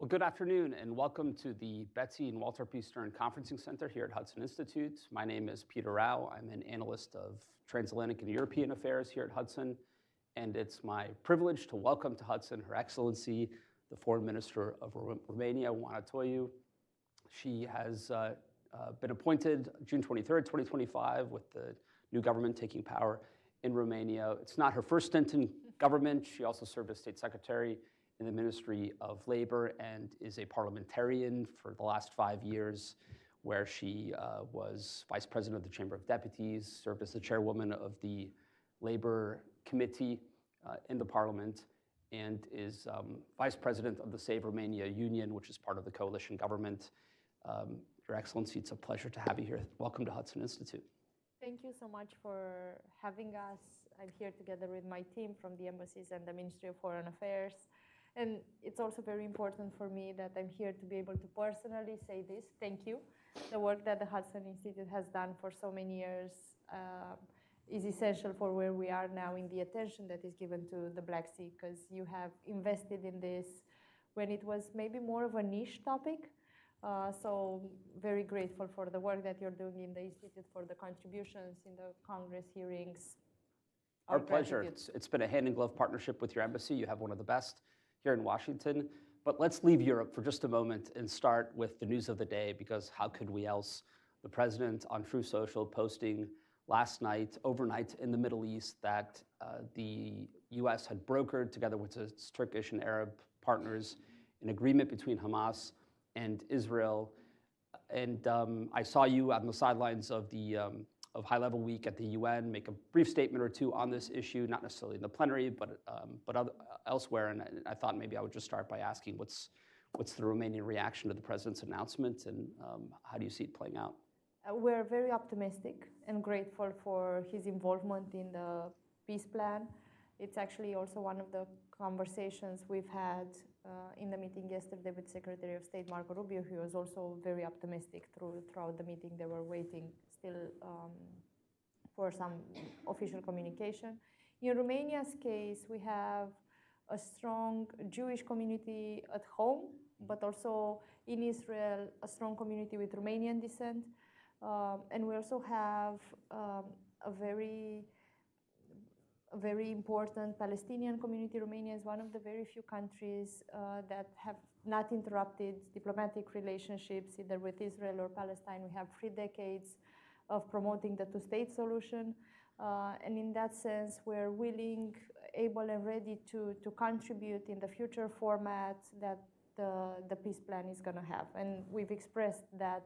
Well, good afternoon and welcome to the Betsy and Walter P. Stern Conferencing Center here at Hudson Institute. My name is Peter Rao. I'm an analyst of transatlantic and European affairs here at Hudson, and it's my privilege to welcome to Hudson Her Excellency, the Foreign Minister of Romania, Oana-Silvia Țoiu. She has been appointed June 23rd, 2025, with the new government taking power in Romania. It's not her first stint in government. She also served as State Secretary in the Ministry of Labor and is a parliamentarian for the last 5 years, where she was Vice President of the Chamber of Deputies, served as the Chairwoman of the Labor Committee in the Parliament, and is Vice President of the Save Romania Union, which is part of the coalition government. Your Excellency, it's a pleasure to have you here. Welcome to Hudson Institute. Thank you so much for having us. I'm here together with my team from the embassies and the Ministry of Foreign Affairs. And it's also very important for me that I'm here to be able to personally say this. Thank you. The work that the Hudson Institute has done for so many years is essential for where we are now in the attention that is given to the Black Sea, because you have invested in this when it was maybe more of a niche topic. So very grateful for the work that you're doing in the Institute, for the contributions in the Congress hearings. Our pleasure. It's been a hand-in-glove partnership with your embassy. You have one of the best here in Washington. But let's leave Europe for just a moment and start with the news of the day, because how could we else? The president on Truth Social posting last night, overnight in the Middle East, that the US had brokered, together with its Turkish and Arab partners, an agreement between Hamas and Israel. And I saw you on the sidelines of the high-level week at the UN make a brief statement or two on this issue, not necessarily in the plenary, but elsewhere. And I thought maybe I would just start by asking what's the Romanian reaction to the president's announcement, and how do you see it playing out? We're very optimistic and grateful for his involvement in the peace plan. It's actually also one of the conversations we've had in the meeting yesterday with Secretary of State Marco Rubio, who was also very optimistic throughout the meeting. They were waiting still for some official communication. In Romania's case, we have a strong Jewish community at home, but also in Israel, a strong community with Romanian descent. And we also have a very important Palestinian community. Romania is one of the very few countries that have not interrupted diplomatic relationships either with Israel or Palestine. We have 3 decades of promoting the two-state solution. And in that sense, we're willing, able, and ready to contribute in the future format that the peace plan is going to have. And we've expressed that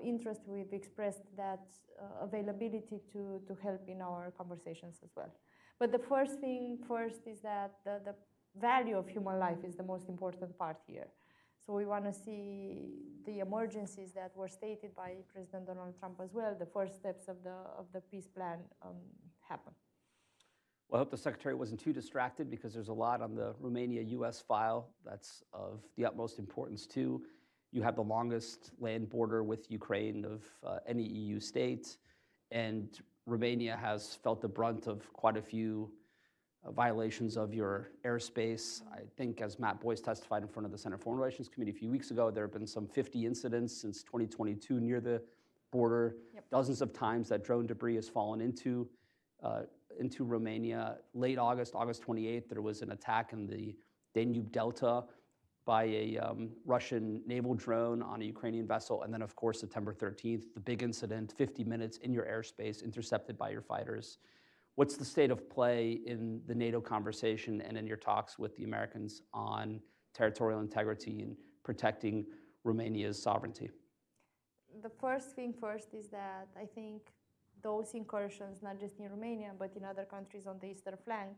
interest, we've expressed that availability to help in our conversations as well. But the first thing is that the value of human life is the most important part here. So we want to see the emergencies that were stated by President Donald Trump as well, the first steps of the peace plan happen. Well, I hope the Secretary wasn't too distracted, because there's a lot on the Romania-US file that's of the utmost importance too. You have the longest land border with Ukraine of any EU state, and Romania has felt the brunt of quite a few violations of your airspace. I think, as Matt Boyce testified in front of the Senate Foreign Relations Committee a few weeks ago, there have been some 50 incidents since 2022 near the border. Yep. Dozens of times that drone debris has fallen into Romania. Late August 28th, there was an attack in the Danube Delta by a Russian naval drone on a Ukrainian vessel. And then, of course, September 13th, the big incident, 50 minutes in your airspace, intercepted by your fighters. What's the state of play in the NATO conversation and in your talks with the Americans on territorial integrity and protecting Romania's sovereignty? The first thing first is that I think those incursions, not just in Romania, but in other countries on the eastern flank,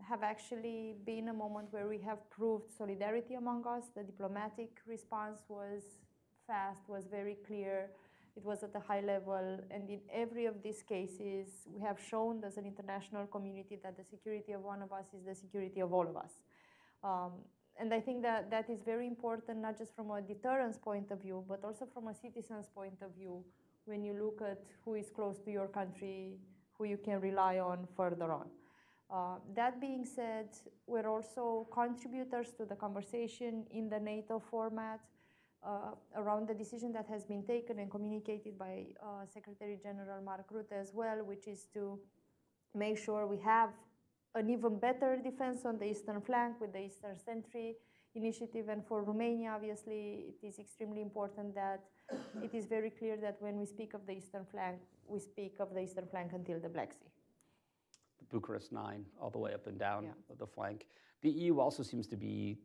have actually been a moment where we have proved solidarity among us. The diplomatic response was fast, was very clear. It was at a high level, and in every of these cases, we have shown as an international community that the security of one of us is the security of all of us. And I think that is very important, not just from a deterrence point of view, but also from a citizen's point of view, when you look at who is close to your country, who you can rely on further on. That being said, we're also contributors to the conversation in the NATO format around the decision that has been taken and communicated by Secretary General Mark Rutte as well, which is to make sure we have an even better defense on the eastern flank with the Eastern Sentry initiative. And for Romania, obviously, it is extremely important that it is very clear that when we speak of the eastern flank, we speak of the eastern flank until the Black Sea. The Bucharest 9, all the way up and down Yeah. the flank. The EU also seems to be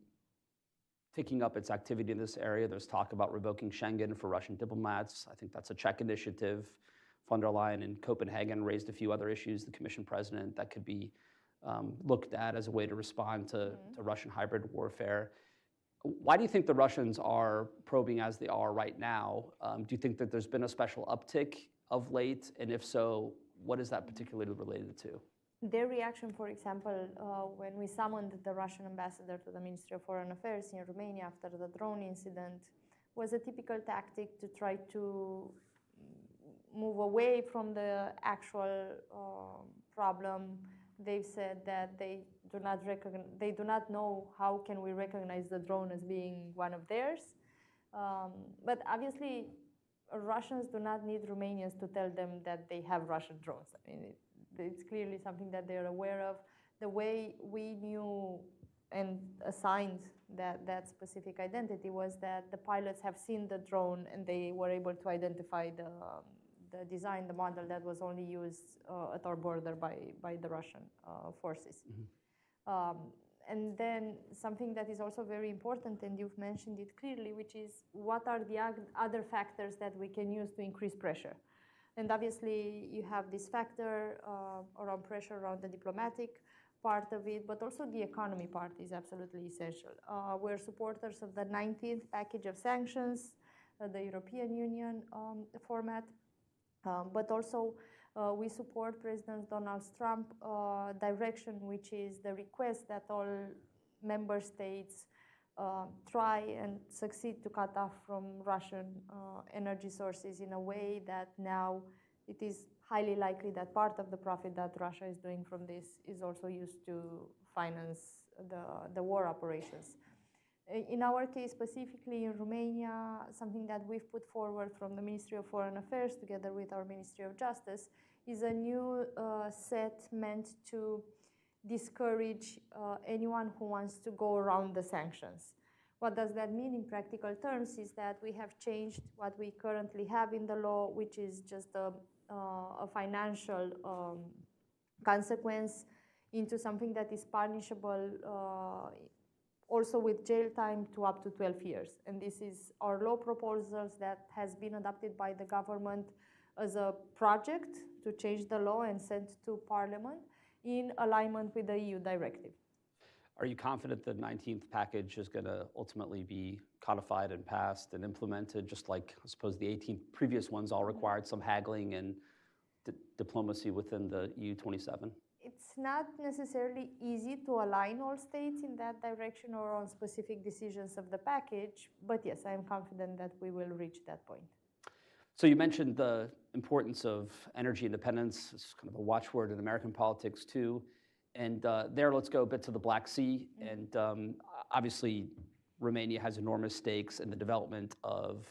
picking up its activity in this area. There's talk about revoking Schengen for Russian diplomats. I think that's a Czech initiative. Von der Leyen in Copenhagen raised a few other issues, the Commission President, that could be looked at as a way to respond to Russian hybrid warfare. Why do you think the Russians are probing as they are right now? Do you think that there's been a special uptick of late? And if so, what is that particularly related to? Their reaction, for example, when we summoned the Russian ambassador to the Ministry of Foreign Affairs in Romania after the drone incident, was a typical tactic to try to move away from the actual problem. They've said that they do not know how can we recognize the drone as being one of theirs. But obviously, Russians do not need Romanians to tell them that they have Russian drones. I mean, it's clearly something that they're aware of. The way we knew and assigned that specific identity was that the pilots have seen the drone and they were able to identify the design, the model that was only used at our border by the Russian forces. Mm-hmm. And then something that is also very important, and you've mentioned it clearly, which is what are the other factors that we can use to increase pressure? And obviously you have this factor around pressure around the diplomatic part of it, but also the economy part is absolutely essential. We're supporters of the 19th package of sanctions, the European Union format. But also we support President Donald Trump's direction, which is the request that all member states try and succeed to cut off from Russian energy sources in a way that now it is highly likely that part of the profit that Russia is doing from this is also used to finance the war operations. In our case, specifically in Romania, something that we've put forward from the Ministry of Foreign Affairs together with our Ministry of Justice is a new set meant to discourage anyone who wants to go around the sanctions. What does that mean in practical terms is that we have changed what we currently have in the law, which is just a financial consequence, into something that is punishable also with jail time to up to 12 years. And this is our law proposals that has been adopted by the government as a project to change the law and sent to Parliament in alignment with the EU directive. Are you confident the 19th package is going to ultimately be codified and passed and implemented, just like, I suppose, the 18 previous ones all required some haggling and diplomacy within the EU 27? It's not necessarily easy to align all states in that direction or on specific decisions of the package, but yes, I am confident that we will reach that point. So you mentioned the importance of energy independence. It's kind of a watchword in American politics too. And there, let's go a bit to the Black Sea. Mm-hmm. And obviously, Romania has enormous stakes in the development of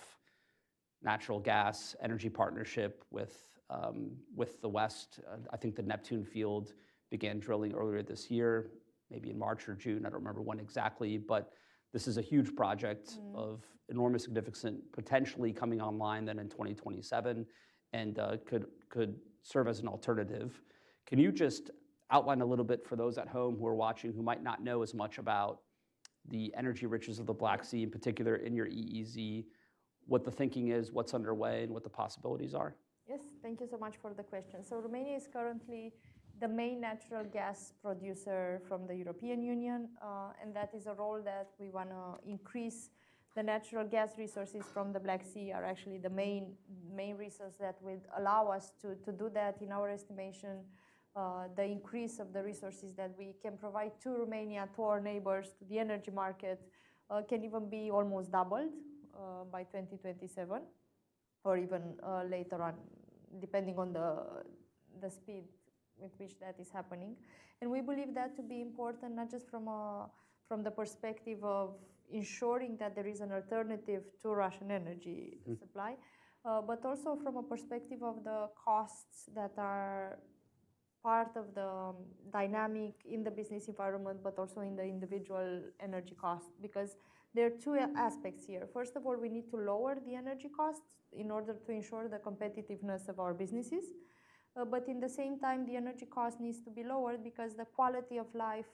natural gas energy partnership with the West. I think the Neptune field began drilling earlier this year, maybe in March or June. I don't remember when exactly, but this is a huge project of enormous significance, potentially coming online then in 2027, and could serve as an alternative. Can you just outline a little bit for those at home who are watching who might not know as much about the energy riches of the Black Sea, in particular in your EEZ, what the thinking is, what's underway, and what the possibilities are? Yes, thank you so much for the question. So Romania is currently the main natural gas producer from the European Union, and that is a role that we want to increase. The natural gas resources from the Black Sea are actually the main resource that would allow us to do that. In our estimation, the increase of the resources that we can provide to Romania, to our neighbors, to the energy market, can even be almost doubled by 2027, or even later on, depending on the speed with which that is happening. And we believe that to be important, not just from the perspective of ensuring that there is an alternative to Russian energy supply, but also from a perspective of the costs that are part of the dynamic in the business environment, but also in the individual energy cost. Because there are two aspects here. First of all, we need to lower the energy costs in order to ensure the competitiveness of our businesses. But in the same time, the energy cost needs to be lowered because the quality of life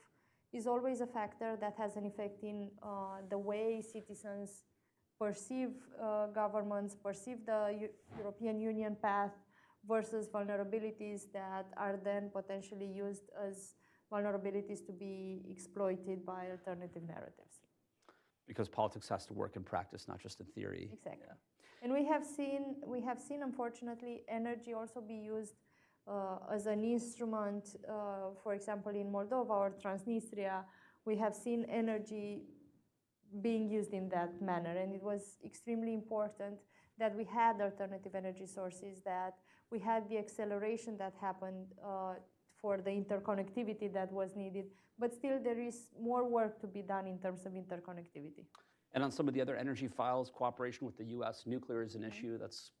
is always a factor that has an effect in the way citizens perceive governments, perceive the European Union path versus vulnerabilities that are then potentially used as vulnerabilities to be exploited by alternative narratives. Because politics has to work in practice, not just in theory. Exactly. Yeah. And we have seen, unfortunately, energy also be used as an instrument. For example, in Moldova or Transnistria, we have seen energy being used in that manner. And it was extremely important that we had alternative energy sources, that we had the acceleration that happened for the interconnectivity that was needed. But still, there is more work to be done in terms of interconnectivity. And on some of the other energy files, cooperation with the US, nuclear is an issue that's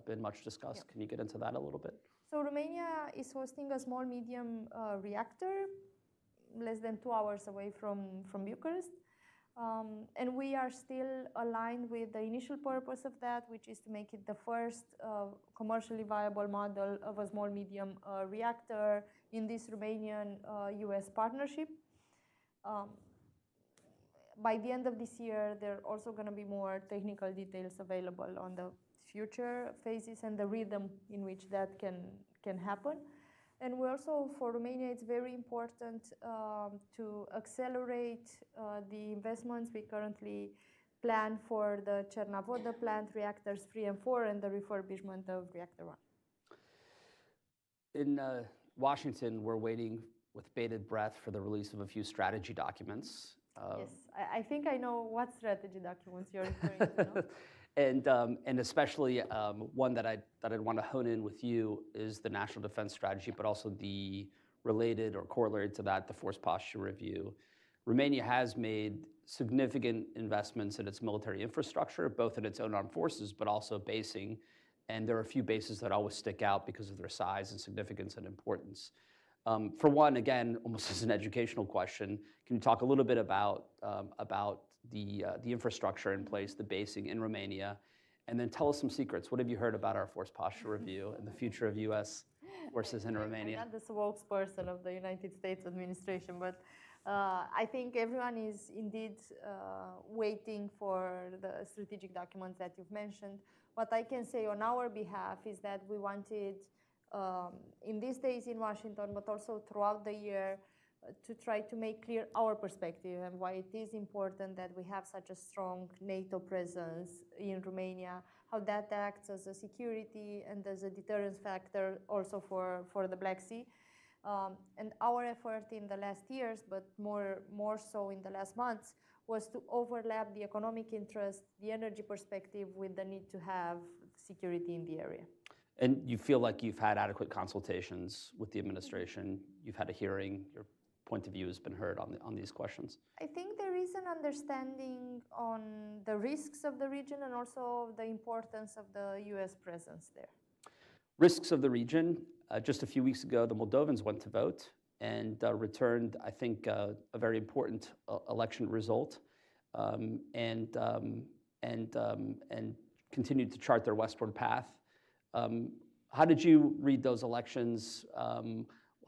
been much discussed. Can you get into that a little bit? So Romania is hosting a small medium reactor less than 2 hours away from Bucharest. And we are still aligned with the initial purpose of that, which is to make it the first commercially viable model of a small medium reactor in this Romanian-US partnership. By the end of this year, there are also going to be more technical details available on the future phases and the rhythm in which that can happen. And we also, for Romania, it's very important to accelerate the investments we currently plan for the Cernavoda plant, reactors 3 and 4, and the refurbishment of reactor 1. In Washington, we're waiting with bated breath for the release of a few strategy documents. Yes, I think I know what strategy documents you're referring to. No? And especially one that I'd want to hone in with you is the National Defense Strategy, but also the related or corollary to that, the Force Posture Review. Romania has made significant investments in its military infrastructure, both in its own armed forces, but also basing. And there are a few bases that always stick out because of their size and significance and importance. For one, again, almost as an educational question, can you talk a little bit about the infrastructure in place, the basing in Romania, and then tell us some secrets. What have you heard about our Force Posture Review and the future of U.S. forces in Romania? I'm not the spokesperson of the United States administration, but I think everyone is indeed waiting for the strategic documents that you've mentioned. What I can say on our behalf is that we wanted, in these days in Washington, but also throughout the year, to try to make clear our perspective and why it is important that we have such a strong NATO presence in Romania, how that acts as a security and as a deterrence factor also for the Black Sea. And our effort in the last years, but more so in the last months, was to overlap the economic interest, the energy perspective with the need to have security in the area. And you feel like you've had adequate consultations with the administration, you've had a hearing, your point of view has been heard on these questions? I think there is an understanding on the risks of the region and also the importance of the US presence there. Risks of the region. Just a few weeks ago, the Moldovans went to vote and returned, I think, a very important election result and continued to chart their westward path. How did you read those elections?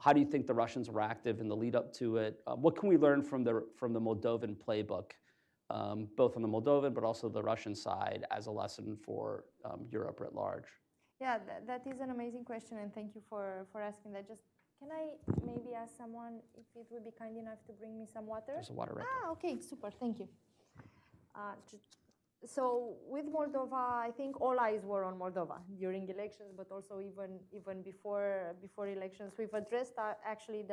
How do you think the Russians were active in the lead up to it? What can we learn from the Moldovan playbook, both on the Moldovan but also the Russian side, as a lesson for Europe at large? Yeah, that is an amazing question, and thank you for asking that. Just can I maybe ask someone if it would be kind enough to bring me some water? There's a water right there. Okay, super, thank you. So with Moldova, I think all eyes were on Moldova during elections, but also even before elections. We've addressed actually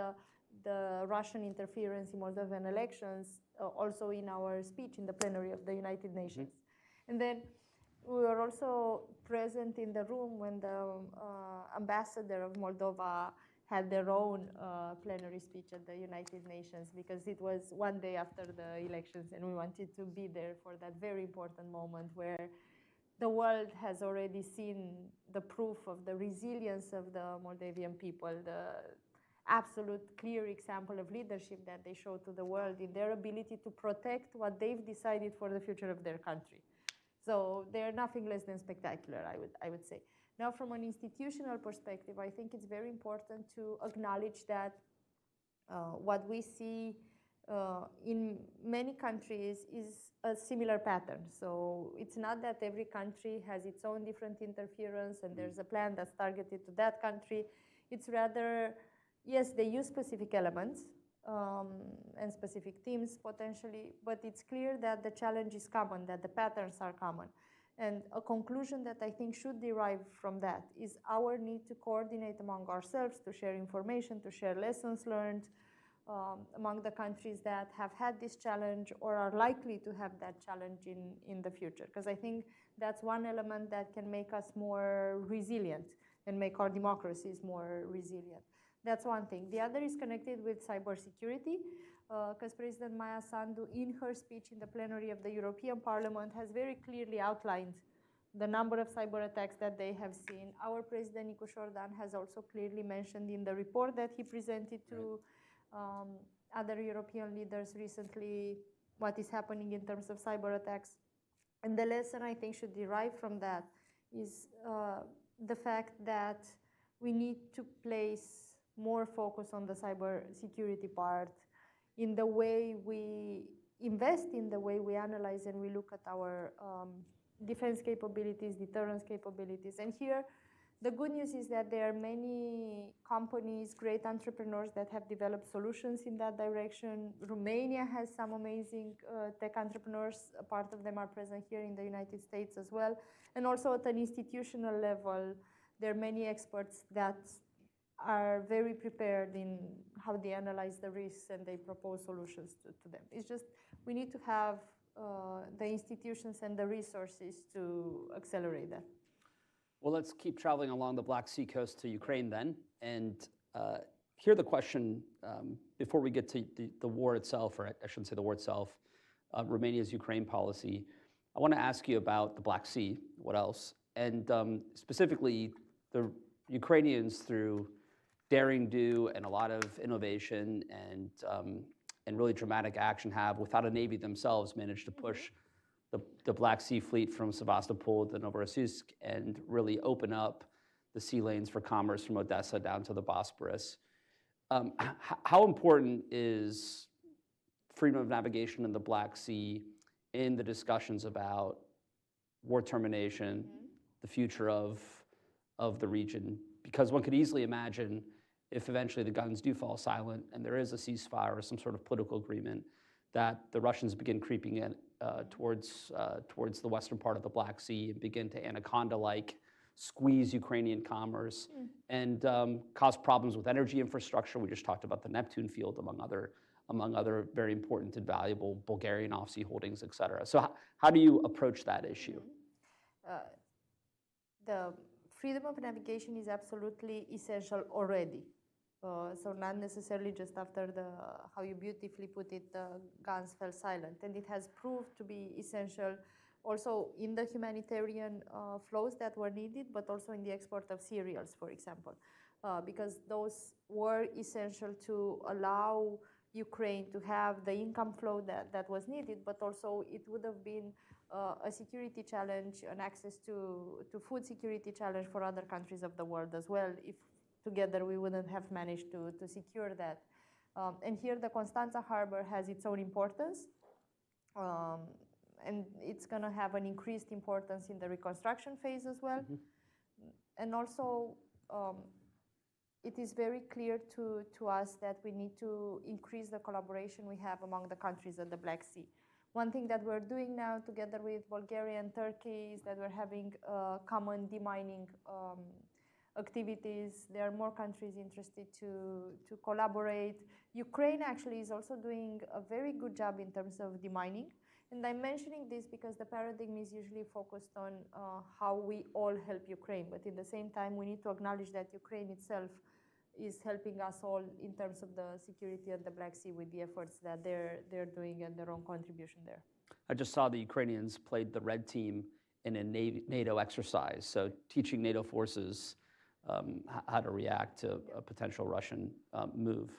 the Russian interference in Moldovan elections also in our speech in the plenary of the United Nations. And then we were also present in the room when the ambassador of Moldova had their own plenary speech at the United Nations, because it was one day after the elections, and we wanted to be there for that very important moment where the world has already seen the proof of the resilience of the Moldavian people, the absolute clear example of leadership that they show to the world in their ability to protect what they've decided for the future of their country. So they're nothing less than spectacular, I would say. Now, from an institutional perspective, I think it's very important to acknowledge that what we see in many countries is a similar pattern. So it's not that every country has its own different interference and there's a plan that's targeted to that country. It's rather, yes, they use specific elements and specific themes potentially, but it's clear that the challenge is common, that the patterns are common. And a conclusion that I think should derive from that is our need to coordinate among ourselves, to share information, to share lessons learned among the countries that have had this challenge or are likely to have that challenge in the future. Because I think that's one element that can make us more resilient and make our democracies more resilient. That's one thing. The other is connected with cybersecurity, because President Maia Sandu, in her speech in the plenary of the European Parliament, has very clearly outlined the number of cyber attacks that they have seen. Our President Nicu Șordan has also clearly mentioned in the report that he presented to other European leaders recently what is happening in terms of cyber attacks. And the lesson I think should derive from that is the fact that we need to place more focus on the cyber security part in the way we invest, in the way we analyze and we look at our defense capabilities, deterrence capabilities. And here, the good news is that there are many companies, great entrepreneurs that have developed solutions in that direction. Romania has some amazing tech entrepreneurs. A part of them are present here in the United States as well. And also at an institutional level, there are many experts that are very prepared in how they analyze the risks and they propose solutions to them. It's just we need to have the institutions and the resources to accelerate that. Well, let's keep traveling along the Black Sea coast to Ukraine then. And here the question, before we get to the war itself, or I shouldn't say the war itself, Romania's Ukraine policy, I want to ask you about the Black Sea, what else? And specifically, the Ukrainians, through daring do and a lot of innovation and really dramatic action, have, without a navy themselves, managed to push the Black Sea fleet from Sevastopol to Novorossiysk and really open up the sea lanes for commerce from Odessa down to the Bosporus. How important is freedom of navigation in the Black Sea in the discussions about war termination, the future of the region? Because one could easily imagine if eventually the guns do fall silent and there is a ceasefire or some sort of political agreement, that the Russians begin creeping in towards the western part of the Black Sea and begin to anaconda-like squeeze Ukrainian commerce and cause problems with energy infrastructure. We just talked about the Neptune field, among other very important and valuable Bulgarian off-sea holdings, et cetera. So how do you approach that issue? The freedom of navigation is absolutely essential already. So not necessarily just after how you beautifully put it, the guns fell silent. And it has proved to be essential also in the humanitarian flows that were needed, but also in the export of cereals, for example, because those were essential to allow Ukraine to have the income flow that was needed, but also it would have been a security challenge, an access to food security challenge for other countries of the world as well, if together we wouldn't have managed to secure that. And here the Constanța harbor has its own importance, and it's going to have an increased importance in the reconstruction phase as well. And also, it is very clear to us that we need to increase the collaboration we have among the countries of the Black Sea. One thing that we're doing now together with Bulgaria and Turkey is that we're having common demining activities. There are more countries interested to collaborate. Ukraine actually is also doing a very good job in terms of demining. And I'm mentioning this because the paradigm is usually focused on how we all help Ukraine. But at the same time, we need to acknowledge that Ukraine itself is helping us all in terms of the security of the Black Sea with the efforts that they're doing and their own contribution there. I just saw the Ukrainians played the red team in a NATO exercise, so teaching NATO forces how to react to a potential Russian move.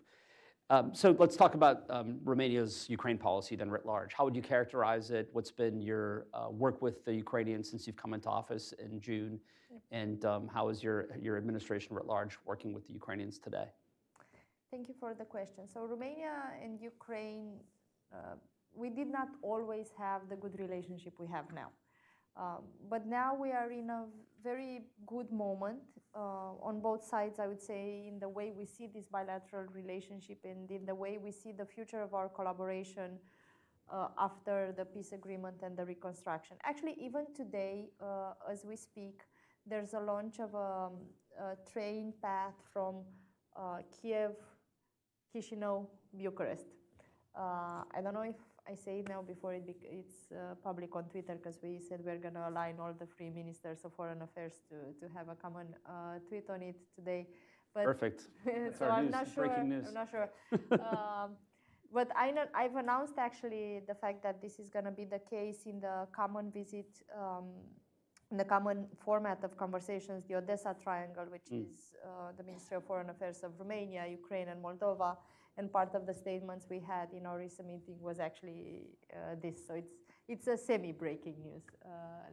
So let's talk about Romania's Ukraine policy then writ large. How would you characterize it? What's been your work with the Ukrainians since you've come into office in June? And how is your administration writ large working with the Ukrainians today? Thank you for the question. So Romania and Ukraine, we did not always have the good relationship we have now. But now we are in a very good moment on both sides, I would say, in the way we see this bilateral relationship and in the way we see the future of our collaboration after the peace agreement and the reconstruction. Actually, even today, as we speak, there's a launch of a train path from Kiev, Chisinau, Bucharest. I don't know if I say it now before it's public on Twitter, because we said we're going to align all the three ministers of foreign affairs to have a common tweet on it today. But perfect. That's so our I'm news. not sure. Breaking news. I'm not sure. But I've announced actually the fact that this is going to be the case in the common visit, in the common format of conversations, the Odessa Triangle, which is the Ministry of Foreign Affairs of Romania, Ukraine, and Moldova. And part of the statements we had in our recent meeting was actually this. So it's a semi-breaking news,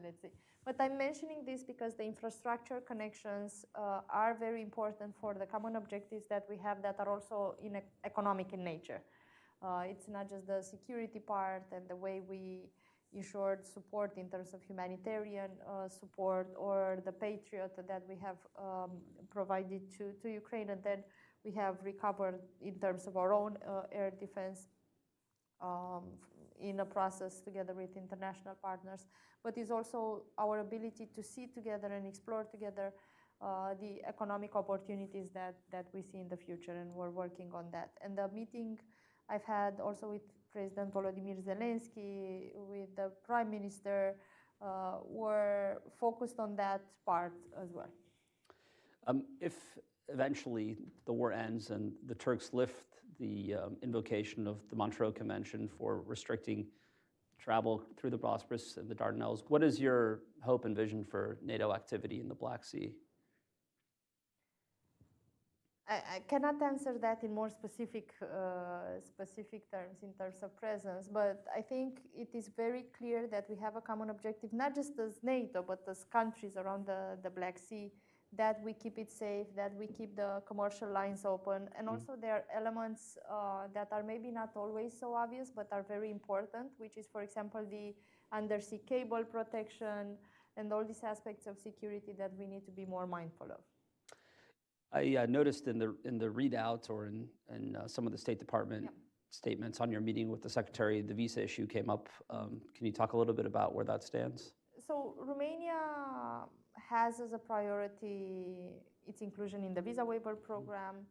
let's say. But I'm mentioning this because the infrastructure connections are very important for the common objectives that we have that are also economic in nature. It's not just the security part and the way we ensured support in terms of humanitarian support or the Patriot that we have provided to Ukraine, and then we have recovered in terms of our own air defense in a process together with international partners, but is also our ability to see together and explore together the economic opportunities that we see in the future, and we're working on that. And the meeting I've had also with President Volodymyr Zelensky, with the Prime Minister, were focused on that part as well. If eventually the war ends and the Turks lift the invocation of the Montreux Convention for restricting travel through the Bosporus and the Dardanelles, what is your hope and vision for NATO activity in the Black Sea? I cannot answer that in more specific terms, in terms of presence, but I think it is very clear that we have a common objective, not just as NATO, but as countries around the Black Sea, that we keep it safe, that we keep the commercial lines open. And also there are elements that are maybe not always so obvious, but are very important, which is, for example, the undersea cable protection and all these aspects of security that we need to be more mindful of. I noticed in the readout or in some of the State Department statements on your meeting with the Secretary, the visa issue came up. Can you talk a little bit about where that stands? So Romania has as a priority its inclusion in the visa waiver program.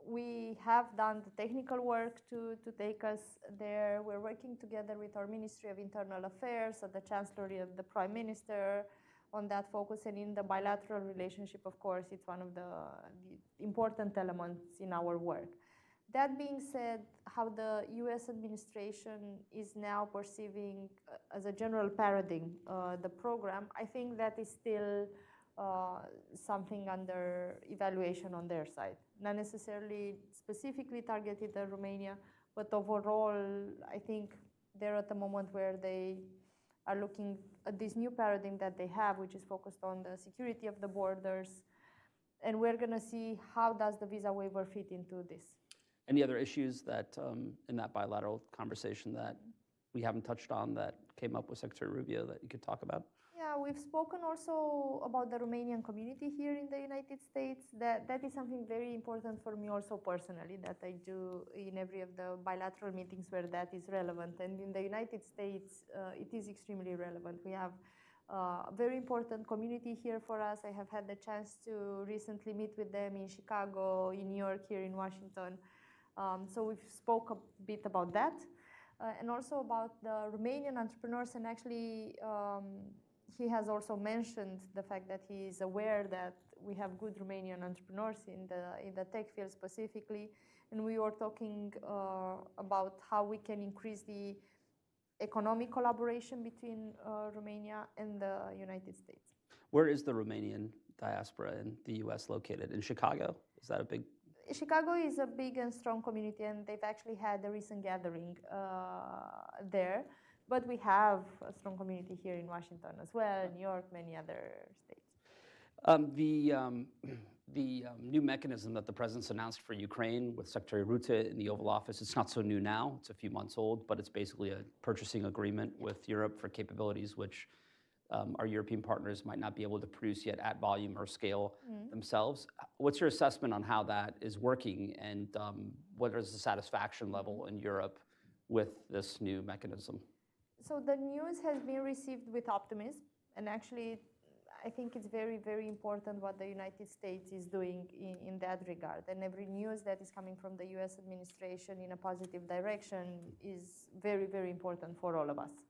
We have done the technical work to take us there. We're working together with our Ministry of Internal Affairs, so the Chancellery of the Prime Minister, on that focus. And in the bilateral relationship, of course, it's one of the important elements in our work. That being said, how the US administration is now perceiving as a general paradigm the program, I think that is still something under evaluation on their side. Not necessarily specifically targeted at Romania, but overall, I think they're at the moment where they are looking at this new paradigm that they have, which is focused on the security of the borders. And we're going to see how does the visa waiver fit into this. Any other issues that in that bilateral conversation that we haven't touched on that came up with Secretary Rubio that you could talk about? Yeah, we've spoken also about the Romanian community here in the United States. That is something very important for me also personally, that I do in every of the bilateral meetings where that is relevant. And in the United States, it is extremely relevant. We have a very important community here for us. I have had the chance to recently meet with them in Chicago, in New York, here in Washington. So we've spoke a bit about that. And also about the Romanian entrepreneurs, and actually he has also mentioned the fact that he is aware that we have good Romanian entrepreneurs in the tech field specifically, and we were talking about how we can increase the economic collaboration between Romania and the United States. Where is the Romanian diaspora in the U.S. located? In Chicago? Is that a big? Chicago is a big and strong community, and they've actually had a recent gathering there. But we have a strong community here in Washington as well, New York, many other states. The new mechanism that the president's announced for Ukraine with Secretary Rutte in the Oval Office, it's not so new now, it's a few months old, but it's basically a purchasing agreement with Europe for capabilities which our European partners might not be able to produce yet at volume or scale themselves. What's your assessment on how that is working, and what is the satisfaction level in Europe with this new mechanism? So the news has been received with optimism, and actually I think it's very, very important what the United States is doing in that regard. And every news that is coming from the US administration in a positive direction is very, very important for all of us.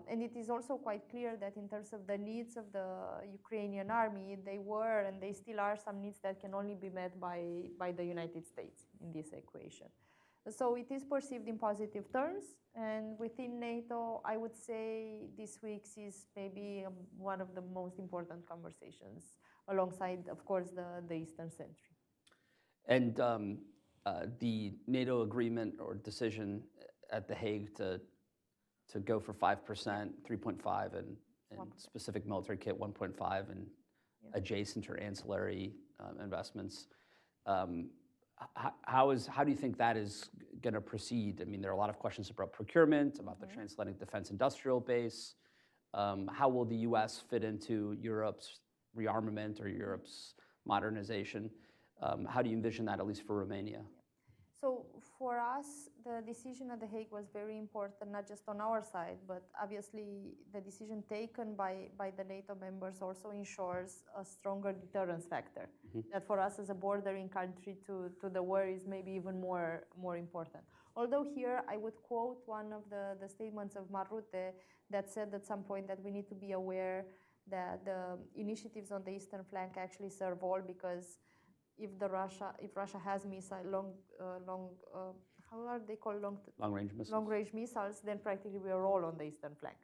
And it is also quite clear that in terms of the needs of the Ukrainian army, they were and they still are some needs that can only be met by the United States in this equation. So it is perceived in positive terms, and within NATO, I would say this week's is maybe one of the most important conversations, alongside, of course, the Eastern Century. And the NATO agreement or decision at The Hague to go for 5%, 3.5%, and specific military kit 1.5%, and adjacent or ancillary investments. How do you think that is going to proceed? I mean, there are a lot of questions about procurement, about the transatlantic defense industrial base. How will the U.S. fit into Europe's rearmament or Europe's modernization? How do you envision that, at least for Romania? So for us, the decision at The Hague was very important, not just on our side, but obviously the decision taken by the NATO members also ensures a stronger deterrence factor. That for us as a bordering country to the war is maybe even more important. Although here I would quote one of the statements of Rutte that said at some point that we need to be aware that the initiatives on the eastern flank actually serve all, because if Russia has how are they called? Long-range missiles. Long-range missiles, then practically we are all on the eastern flank,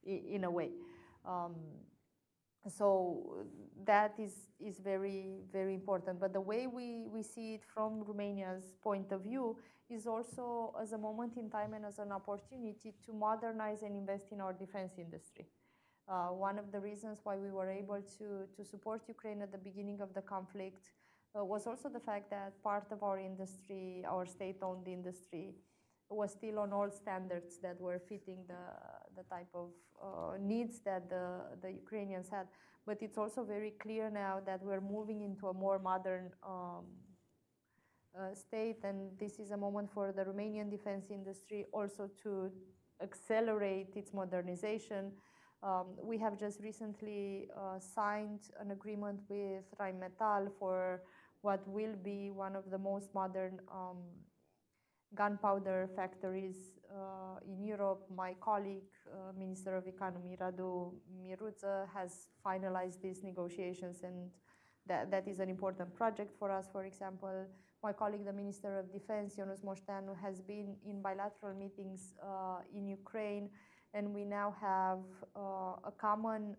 in a way. So that is very, very important. But the way we see it from Romania's point of view is also as a moment in time and as an opportunity to modernize and invest in our defense industry. One of the reasons why we were able to support Ukraine at the beginning of the conflict was also the fact that part of our industry, our state-owned industry, was still on all standards that were fitting the type of needs that the Ukrainians had. But it's also very clear now that we're moving into a more modern state, and this is a moment for the Romanian defense industry also to accelerate its modernization. We have just recently signed an agreement with Rheinmetall for what will be one of the most modern gunpowder factories in Europe. My colleague, Minister of Economy, Radu Miruță, has finalized these negotiations, and that is an important project for us. For example, my colleague, the Minister of Defense, Ionuț Moșteanu, has been in bilateral meetings in Ukraine, and we now have a common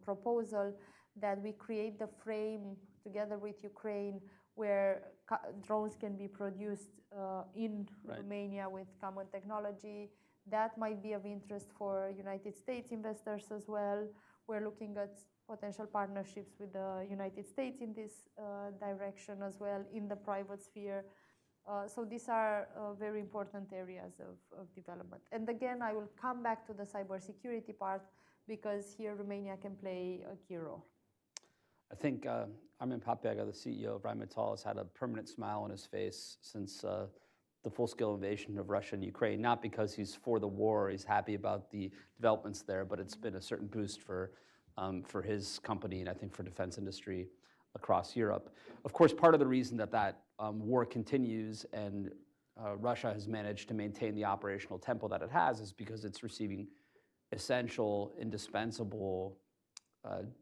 proposal that we create the frame together with Ukraine where drones can be produced in Romania with common technology. That might be of interest for United States investors as well. We're looking at potential partnerships with the United States in this direction as well in the private sphere. So these are very important areas of development. And again, I will come back to the cybersecurity part, because here Romania can play a key role. I think Armen Papiega, the CEO of Rheinmetall, has had a permanent smile on his face since the full-scale invasion of Russia and Ukraine, not because he's for the war, he's happy about the developments there, but it's been a certain boost for his company and I think for defense industry across Europe. Of course, part of the reason that war continues and Russia has managed to maintain the operational tempo that it has is because it's receiving essential, indispensable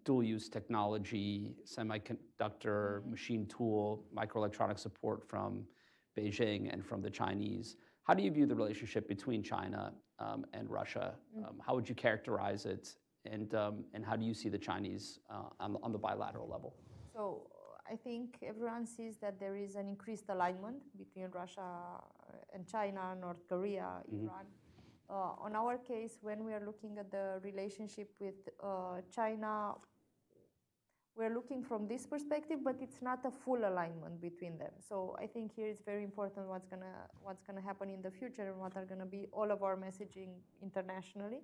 dual-use technology, semiconductor, machine tool, microelectronic support from Beijing and from the Chinese. How do you view the relationship between China and Russia? How would you characterize it? And how do you see the Chinese on the bilateral level? So I think everyone sees that there is an increased alignment between Russia and China, North Korea, Iran. On our case, when we are looking at the relationship with China, we're looking from this perspective, but it's not a full alignment between them. So I think here it's very important what's gonna happen in the future and what are gonna be all of our messaging internationally.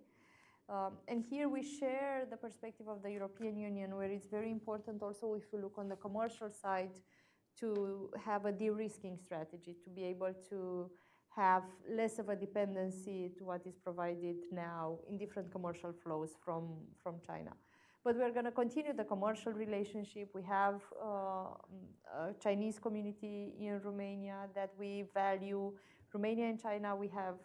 And here we share the perspective of the European Union, where it's very important also, if you look on the commercial side, to have a de-risking strategy, to be able to have less of a dependency to what is provided now in different commercial flows from China. But we're going to continue the commercial relationship. We have a Chinese community in Romania that we value. Romania and China, we have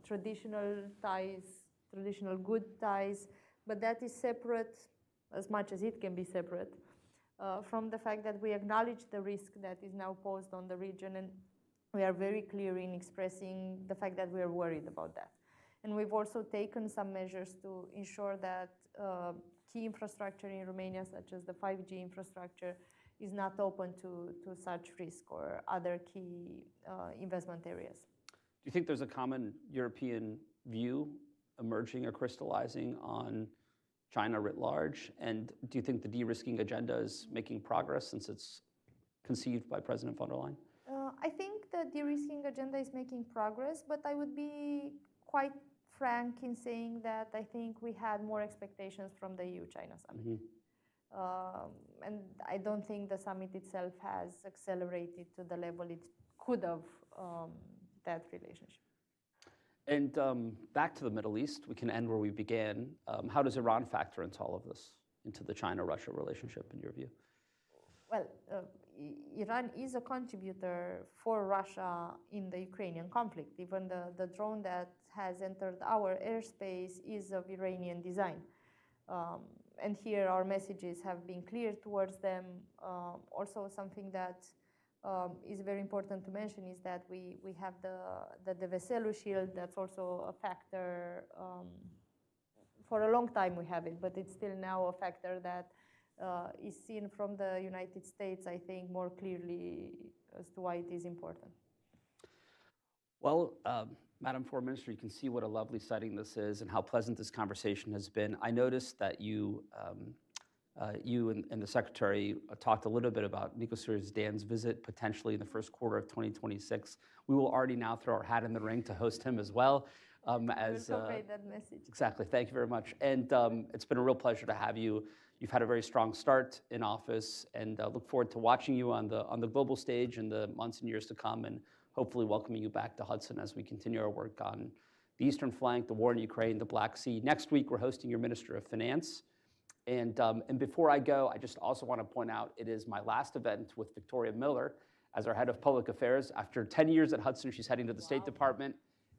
traditional ties, traditional good ties, but that is separate, as much as it can be separate, from the fact that we acknowledge the risk that is now posed on the region, and we are very clear in expressing the fact that we are worried about that. And we've also taken some measures to ensure that key infrastructure in Romania, such as the 5G infrastructure, is not open to such risk or other key investment areas. Do you think there's a common European view emerging or crystallizing on China writ large? And do you think the de-risking agenda is making progress since it's conceived by President von der Leyen? I think the de-risking agenda is making progress, but I would be quite frank in saying that I think we had more expectations from the EU-China summit. And I don't think the summit itself has accelerated to the level it could have, that relationship. And back to the Middle East, we can end where we began. How does Iran factor into all of this, into the China-Russia relationship, in your view? Well, Iran is a contributor for Russia in the Ukrainian conflict. Even the drone that has entered our airspace is of Iranian design. And here our messages have been clear towards them. Also, something that is very important to mention is that we have the Veselu shield. That's also a factor. For a long time we have it, but it's still now a factor that is seen from the United States, I think, more clearly as to why it is important. Well, Madam Foreign Minister, you can see what a lovely setting this is and how pleasant this conversation has been. I noticed that you and the Secretary talked a little bit about Nikos Dan's visit potentially in the first quarter of 2026. We will already now throw our hat in the ring to host him as well. We'll convey that message. Exactly. Thank you very much. And it's been a real pleasure to have you. You've had a very strong start in office, and look forward to watching you on the global stage in the months and years to come, and hopefully welcoming you back to Hudson as we continue our work on the eastern flank, the war in Ukraine, the Black Sea. Next week, we're hosting your Minister of Finance. And before I go, I just also want to point out it is my last event with Victoria Miller as our Head of Public Affairs. After 10 years at Hudson, she's heading to the State Department,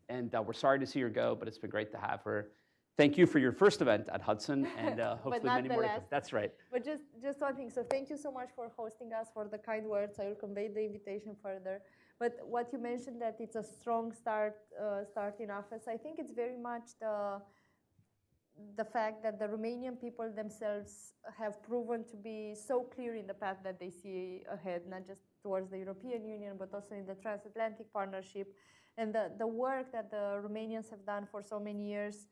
and we're sorry to see her go, but it's been great to have her. Thank you for your first event at Hudson, and hopefully many more. That's right. But just one thing. So thank you so much for hosting us, for the kind words. I will convey the invitation further. But what you mentioned, that it's a strong start in office, I think it's very much the fact that the Romanian people themselves have proven to be so clear in the path that they see ahead, not just towards the European Union, but also in the transatlantic partnership. And the work that the Romanians have done for so many years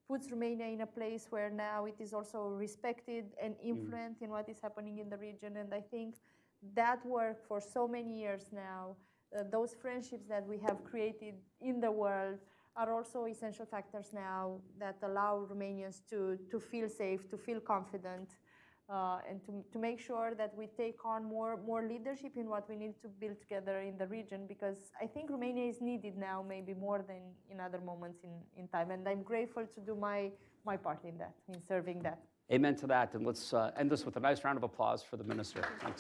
puts Romania in a place where now it is also respected and influent in what is happening in the region. And I think that work for so many years now, those friendships that we have created in the world, are also essential factors now that allow Romanians to feel safe, to feel confident, and to make sure that we take on more leadership in what we need to build together in the region, because I think Romania is needed now maybe more than in other moments in time. And I'm grateful to do my part in that, in serving that. Amen to that. And let's end this with a nice round of applause for the Minister. Thanks.